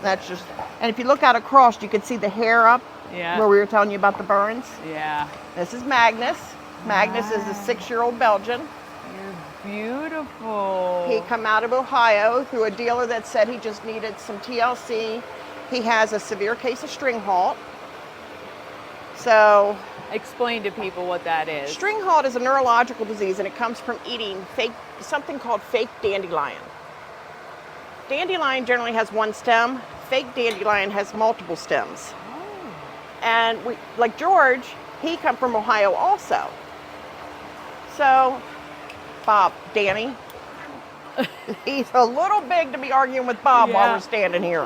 That's just, and if you look out across, you can see the hair up where we were telling you about the burns. Yeah. This is Magnus. Magnus is a 6-year-old Belgian. You're beautiful. He come out of Ohio through a dealer that said he just needed some TLC. He has a severe case of string halt. So explain to people what that is. String halt is a neurological disease, and it comes from eating something called fake dandelion. Dandelion generally has one stem. Fake dandelion has multiple stems. Oh. And like George, he come from Ohio also. So, Bob, Dani, he's a little big to be arguing with Bob while we're standing here.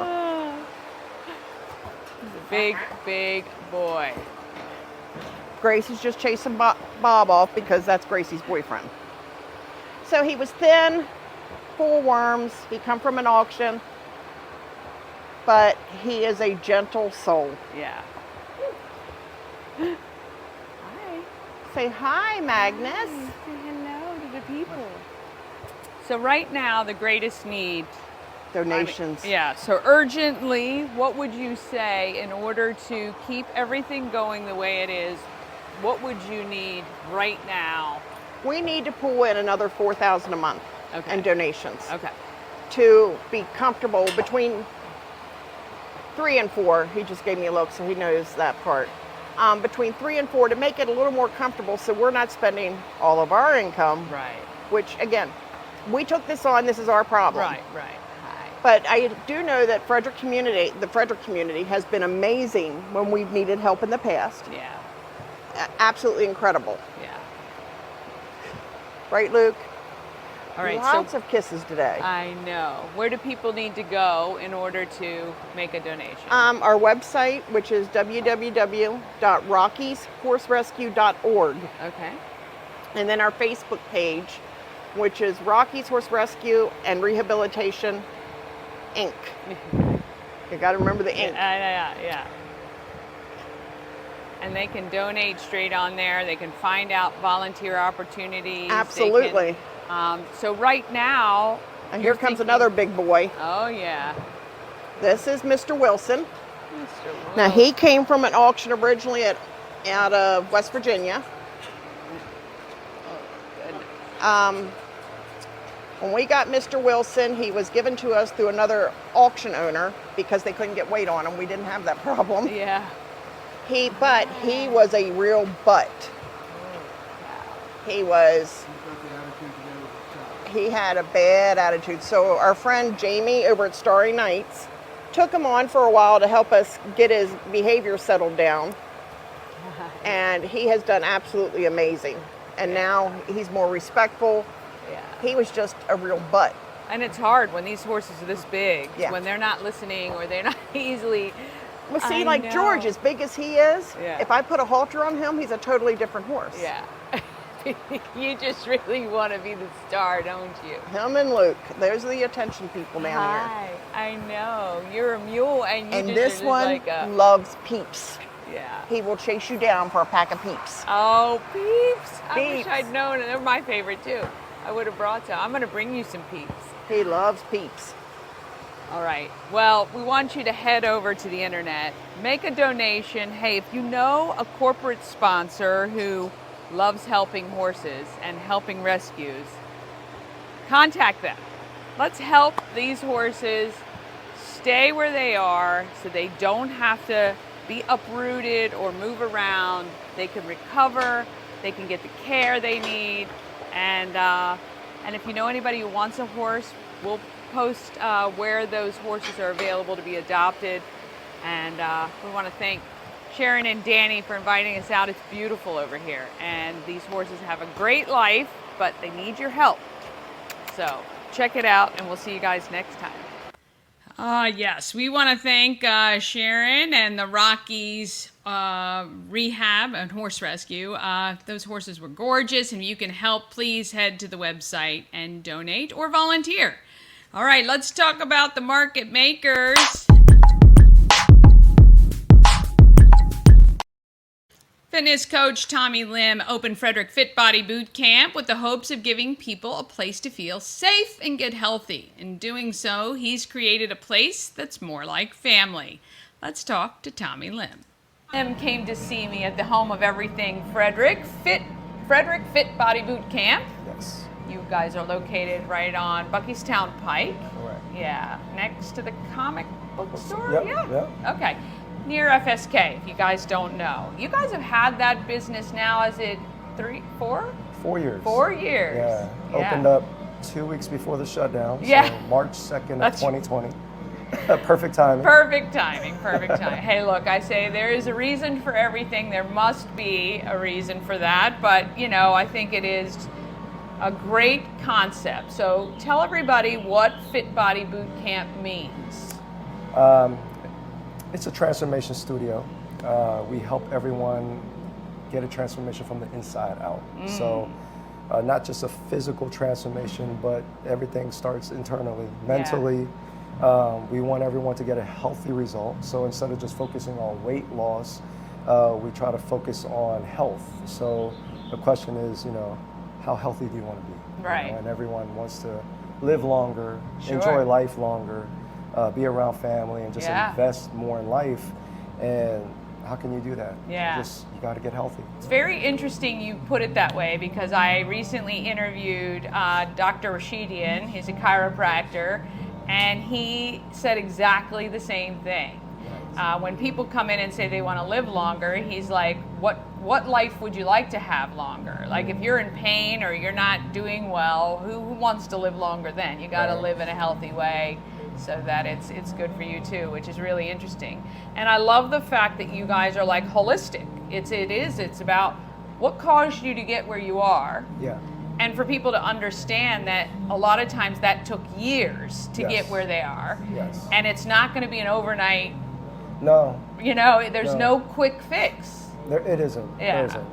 He's a big, big boy. Gracie's just chasing Bob off because that's Gracie's boyfriend. So he was thin, full of worms. He come from an auction, but he is a gentle soul. Yeah. Hi. Say hi, Magnus. Say hello to the people. So right now, the greatest need. Donations. So urgently, what would you say in order to keep everything going the way it is? What would you need right now? We need to pull in another $4,000 a month in donations. Okay. To be comfortable between 3 and 4. He just gave me a look, so he knows that part. Between 3 and 4 to make it a little more comfortable, so we're not spending all of our income. Right. Which again, we took this on. This is our problem. Right. But I do know that the Frederick community has been amazing when we've needed help in the past. Yeah. Absolutely incredible. Yeah. Right, Luke? All right. Lots of kisses today. I know. Where do people need to go in order to make a donation? Our website, which is www.rockieshorserescue.org. Okay. And then our Facebook page, which is Rockies Horse Rescue and Rehabilitation, Inc. You got to remember the Inc. Yeah. And they can donate straight on there. They can find out volunteer opportunities. Absolutely. So right now, and here comes another big boy. Oh yeah. This is Mr. Wilson. Mr. Wilson. Now he came from an auction originally out of West Virginia. Oh goodness. When we got Mr. Wilson, he was given to us through another auction owner because they couldn't get weight on him. We didn't have that problem. Yeah. But he was a real butt. He had a bad attitude. So our friend Jamie over at Starry Nights took him on for a while to help us get his behavior settled down. And he has done absolutely amazing. And now he's more respectful. Yeah. He was just a real butt. And it's hard when these horses are this big, Yeah. when they're not listening or they're not easily. Well, see, I like know. George, as big as he is, Yeah. if I put a halter on him, he's a totally different horse. Yeah. You just really want to be the star, don't you? Him and Luke, those are the attention people down Hi. I know. You're a mule and you here. And just this are one like a. loves Peeps. Yeah. He will chase you down for a pack of Peeps. Oh, Peeps. I wish Peeps. I'd known. They're my favorite too. I would have brought some. I'm going to bring you some Peeps. He loves Peeps. All right. Well, we want you to head over to the internet, make a donation. Hey, if you know a corporate sponsor who loves helping horses and helping rescues, contact them. Let's help these horses stay where they are so they don't have to be uprooted or move around. They can recover, they can get the care they need, and if you know anybody who wants a horse, we'll post where those horses are available to be adopted. And we want to thank Sharon and Dani for inviting us out. It's beautiful over here, and these horses have a great life, but they need your help. So check it out, and we'll see you guys next time. Yes, we want to thank Sharon and the Rockies Rehab and Horse Rescue. Those horses were gorgeous, and if you can help, please head to the website and donate or volunteer. All right, let's talk about the market makers. Fitness coach Tommy Lim opened Frederick Fit Body Boot Camp with the hopes of giving people a place to feel safe and get healthy. In doing so, he's created a place that's more like family. Let's talk to Tommy Lim. Lim came to see me at the home of everything Frederick Fit Body Boot Camp. Yes. You guys are located right on Buckystown Pike. Correct. Yeah, next to the comic book store. Yep, Yeah. yep. Okay. Near FSK, if you guys don't know. You guys have had that business now, is it 4? 4 years. 4 years. Yeah. Opened up 2 weeks before the shutdown. Yeah. So March 2nd That's- of 2020. Perfect timing. Perfect timing, perfect timing. Hey, look, I say there is a reason for everything. There must be a reason for that. But, you know, I think it is a great concept. So tell everybody what Fit Body Boot Camp means. It's a transformation studio. We help everyone get a transformation from the inside out. So not just a physical transformation, but everything starts internally, mentally. We want everyone to get a healthy result. So instead of just focusing on weight loss, we try to focus on health. So the question is, you know, how healthy do you want to be? Right. You know, and everyone wants to live longer, Sure. enjoy life longer, be around family, and just Yeah. invest more in life. And how can you do that? Yeah. You got to get healthy. It's very interesting you put it that way because I recently interviewed Dr. Rashidian. He's a chiropractor, and he said exactly the same thing. When people come in and say they want to live longer, he's like, what life would you like to have longer? Like if you're in pain or you're not doing well, who wants to live longer then? You got to Right. live in a healthy way so that it's good for you too, which is really interesting. And I love the fact that you guys are like holistic. It's about what caused you to get where you are. Yeah. And for people to understand that a lot of times that took years to Yes. get where they are. Yes. And it's not going to be an overnight, No, you know, there's No. no quick fix. it isn't. Yeah. There isn't.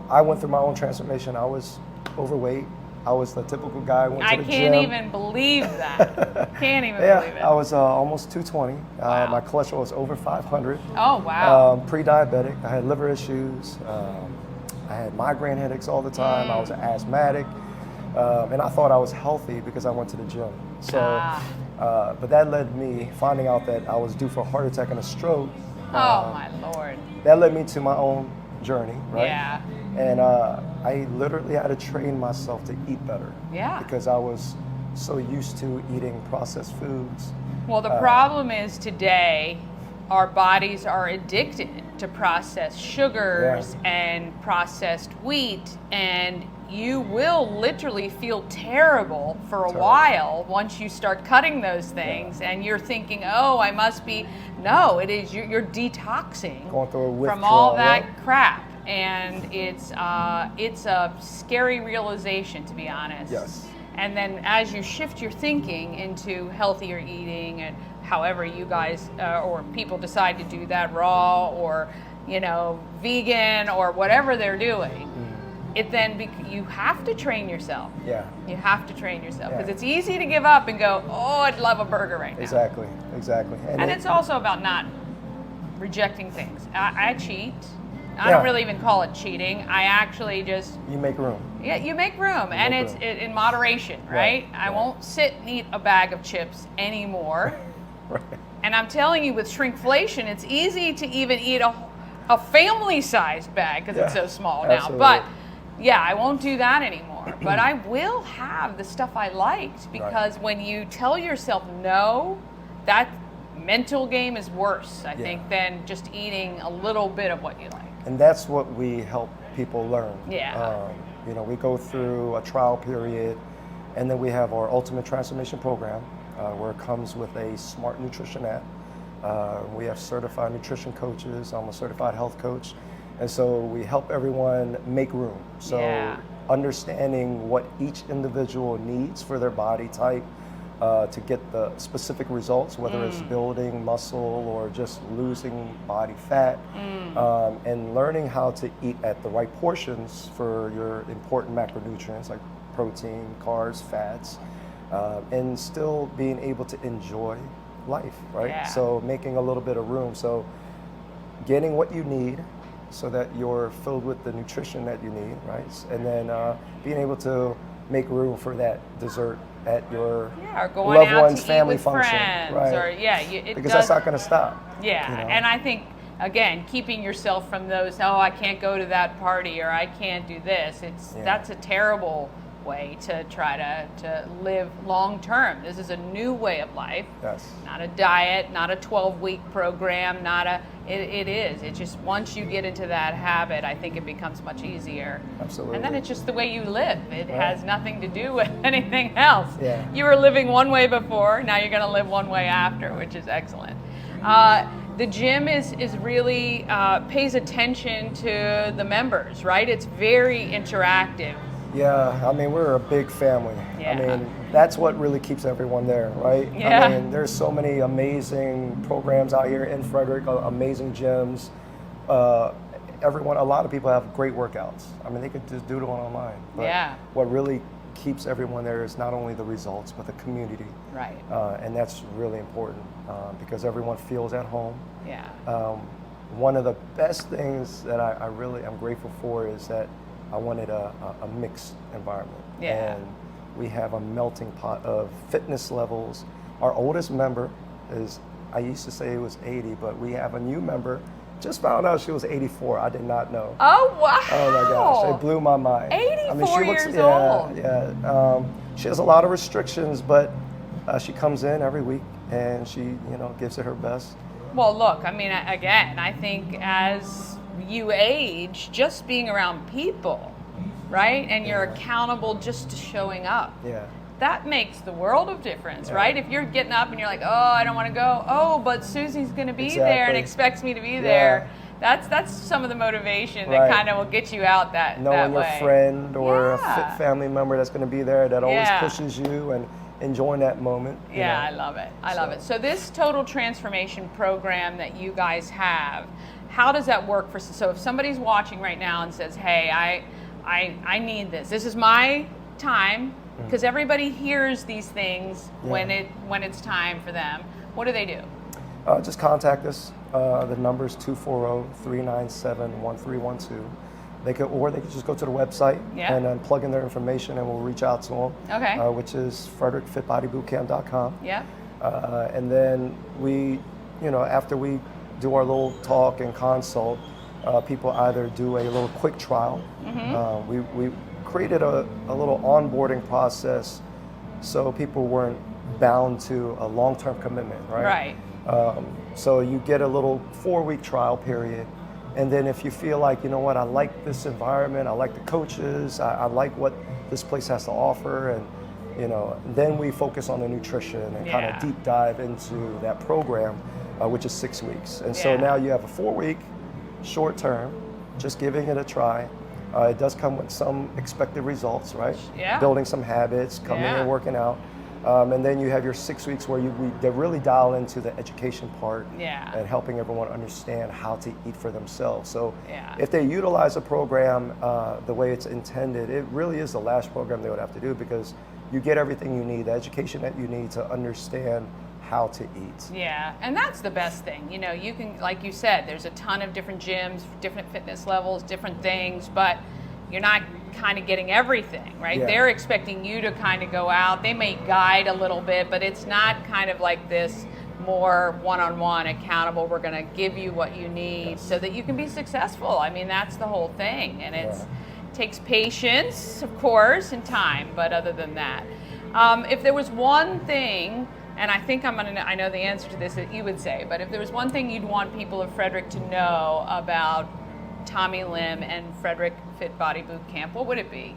I went through my own transformation. I was overweight. I was the typical guy who went I to the can't gym. even believe that. Can't even Yeah, believe it. I was almost 220. Wow. My cholesterol was over 500. Oh, wow. Pre-diabetic. I had liver issues. I had migraine headaches all the time. I was an asthmatic. And I thought I was healthy because I went to the gym. So, but that led me finding out that I was due for a heart attack and a stroke. Oh, my Lord. That led me to my own journey, right? Yeah. And I literally had to train myself to eat better. Yeah. Because I was so used to eating processed foods. Well, the problem is today, our bodies are addicted to processed sugars and processed wheat, and you will literally feel terrible for a while once you start cutting those things, and you're thinking, oh, I must be. No, it is you're detoxing Going through a from withdrawal, all that yeah. crap, and it's a scary realization, to be honest. Yes. And then as you shift your thinking into healthier eating, and however you guys or people decide to do that, raw or, you know, vegan or whatever they're doing, it then you have to train yourself. Yeah. You have to train yourself because Yeah. it's easy to give up and go, oh, I'd love a burger right now. Exactly. And it's also about not rejecting things. I cheat. I Yeah. don't really even call it cheating. I actually just, You make room. yeah, you make room, and make it's room. in moderation, right? I won't sit and eat a bag of chips anymore. Right. And I'm telling you, with shrinkflation, it's easy to even eat a family-sized bag because it's Yeah, so small now. absolutely. But yeah, I won't do that anymore. But I will have the stuff I liked because when you tell yourself no, that mental game is worse, I think, than just eating a little bit of what you like. And that's what we help people learn. Yeah. You know, we go through a trial period, and then we have our Ultimate Transformation Program, where it comes with a smart nutrition app. We have certified nutrition coaches. I'm a certified health coach. And so we help everyone make room. So understanding what each individual needs for their body type to get the specific results, whether it's building muscle or just losing body fat, and learning how to eat at the right portions for your important macronutrients like protein, carbs, fats, and still being able to enjoy life, right? Yeah. So making a little bit of room. So getting what you need so that you're filled with the nutrition that you need, right? And then being able to make room for that dessert at your or going loved out one's to family eat with function, friends, right? or Because that's not going to stop. Yeah, you know? and I think again, keeping yourself from those, oh, I can't go to that party or I can't do this. That's a terrible way to try to live long term. This is a new way of life. Yes. Not a diet, not a 12-week program, it is. It's just once you get into that habit, I think it becomes much easier. Absolutely. And then it's just the way you live. It has nothing to do with anything else. Yeah. You were living one way before, now you're going to live one way after, which is excellent. The gym is really pays attention to the members, right? It's very interactive. Yeah, I mean, we're a big family. Yeah. I mean, that's what really keeps everyone there, right? Yeah. I mean, there's so many amazing programs out here in Frederick, amazing gyms. A lot of people have great workouts. I mean, they could just do it online. But what really keeps everyone there is not only the results, but the community. Right. And that's really important because everyone feels at home. Yeah. One of the best things that I really am grateful for is that I wanted a mixed environment. Yeah. And we have a melting pot of fitness levels. Our oldest member is, I used to say it was 80, but we have a new member. Just found out she was 84. I did not know. Oh, wow. Oh my gosh, it blew my mind. 84 she looks, years old. Yeah. She has a lot of restrictions, but she comes in every week and she, gives it her best. Well, look, I mean, again, I think as you age, just being around people, right? And you're accountable just to showing up. Yeah. That makes the world of difference, right? If you're getting up and you're like, oh, I don't want to go. Oh, but Susie's going to be there and expects me to be there. That's some of the motivation that kind of will get you out that Knowing way. your friend or a fit family member that's going to be there that always pushes you and enjoying that moment. Yeah, I love it. I love it. So this total transformation program that you guys have, how does that work for? So if somebody's watching right now and says, "Hey, I need this. This is my time," because everybody hears these things when it's time for them. What do they do? Just contact us. The number is 240-397-1312. They could just go to the website and then plug in their information, and we'll reach out to them. Okay. Which is frederickfitbodybootcamp.com. Yeah. And then we, after we do our little talk and consult, people either do a little quick trial. We created a little onboarding process so people weren't bound to a long-term commitment, right? Right. So you get a little 4-week trial period. And then if you feel like, I like this environment, I like the coaches, I like what this place has to offer, and then we focus on the nutrition and kind of deep dive into that program, which is 6 weeks. And so now you have a 4-week short term, just giving it a try. It does come with some expected results, right? Yeah. Building some habits, coming Yeah. and working out. And then you have your 6 weeks where they really dial into the education part Yeah. and helping everyone understand how to eat for themselves. So Yeah. if they utilize a program the way it's intended, it really is the last program they would have to do, because you get everything you need, the education that you need to understand how to eat. Yeah, and that's the best thing. You know, you can, like you said, there's a ton of different gyms, different fitness levels, different things, but you're not kind of getting everything, right? Yeah. They're expecting you to kind of go out. They may guide a little bit, but it's not kind of like this more one-on-one accountable. We're going to give you what you need so that you can be successful. I mean, that's the whole thing, and it takes patience, of course, and time, but other than that. If there was one thing, and I think I know the answer to this that you would say, but if there was one thing you'd want people of Frederick to know about Tommy Lim and Frederick Fit Body Boot Camp, what would it be?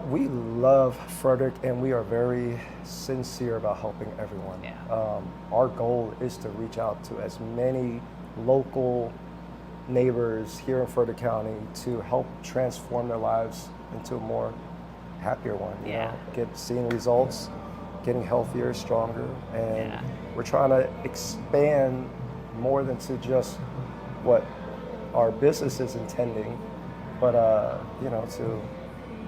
We love Frederick, and we are very sincere about helping everyone. Yeah. Our goal is to reach out to as many local neighbors here in Frederick County to help transform their lives into a more happier one. You know, seeing results, getting healthier, stronger, and we're trying to expand more than to just what our business is intending, but to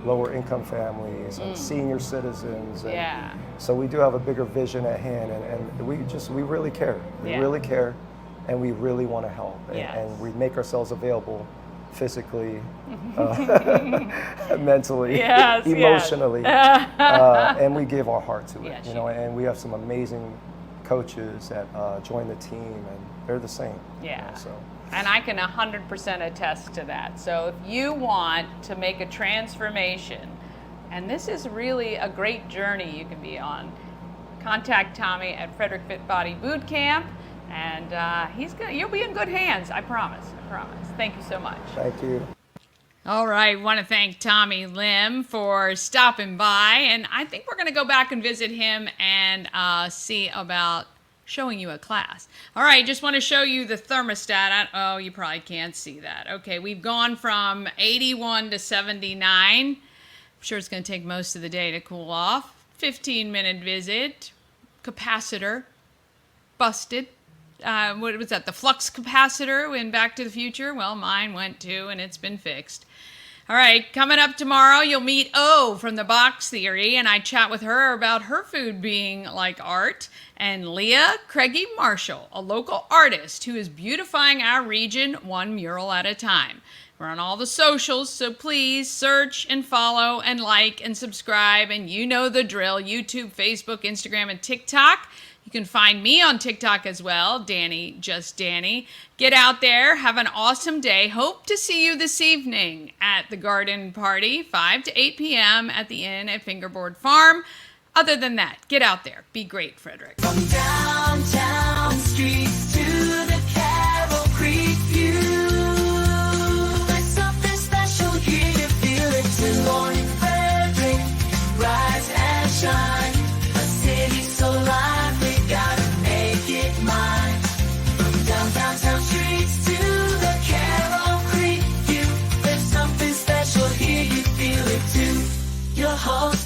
lower income families and senior citizens. And so we do have a bigger vision at hand, and we really care. We really care, and we really want to help, and we make ourselves available physically, mentally, emotionally, and we give our heart to it. And we have some amazing coaches that join the team, and they're the same. And I can 100% attest to that. So if you want to make a transformation, and this is really a great journey you can be on, contact Tommy at Frederick Fit Body Boot Camp, and you'll be in good hands. I promise. Thank you so much. Thank you. All right, want to thank Tommy Lim for stopping by, and I think we're going to go back and visit him and see about showing you a class. All right, just want to show you the thermostat. Oh, you probably can't see that. Okay, we've gone from 81 to 79. I'm sure it's going to take most of the day to cool off. 15-minute visit. Capacitor busted. What was that? The flux capacitor in Back to the Future? Well, mine went too, and it's been fixed. All right, coming up tomorrow, you'll meet O from the Box Theory, and I chat with her about her food being like art, and Leah Craigie Marshall, a local artist who is beautifying our region one mural at a time. We're on all the socials, so please search and follow and like and subscribe, and you know the drill: YouTube, Facebook, Instagram, and TikTok. You can find me on TikTok as well, Dani, just Dani. Get out there, have an awesome day. Hope to see you this evening at the garden party, 5 to 8 p.m. at the inn at Fingerboard Farm. Other than that, get out there. Be great, Frederick. From downtown streets to the Carroll Creek view. There's something special here, you feel it too. Morning Frederick, rise and shine. A city so lively, gotta make it mine. From downtown streets to the Carroll Creek view. There's something special here, you feel it too. Your host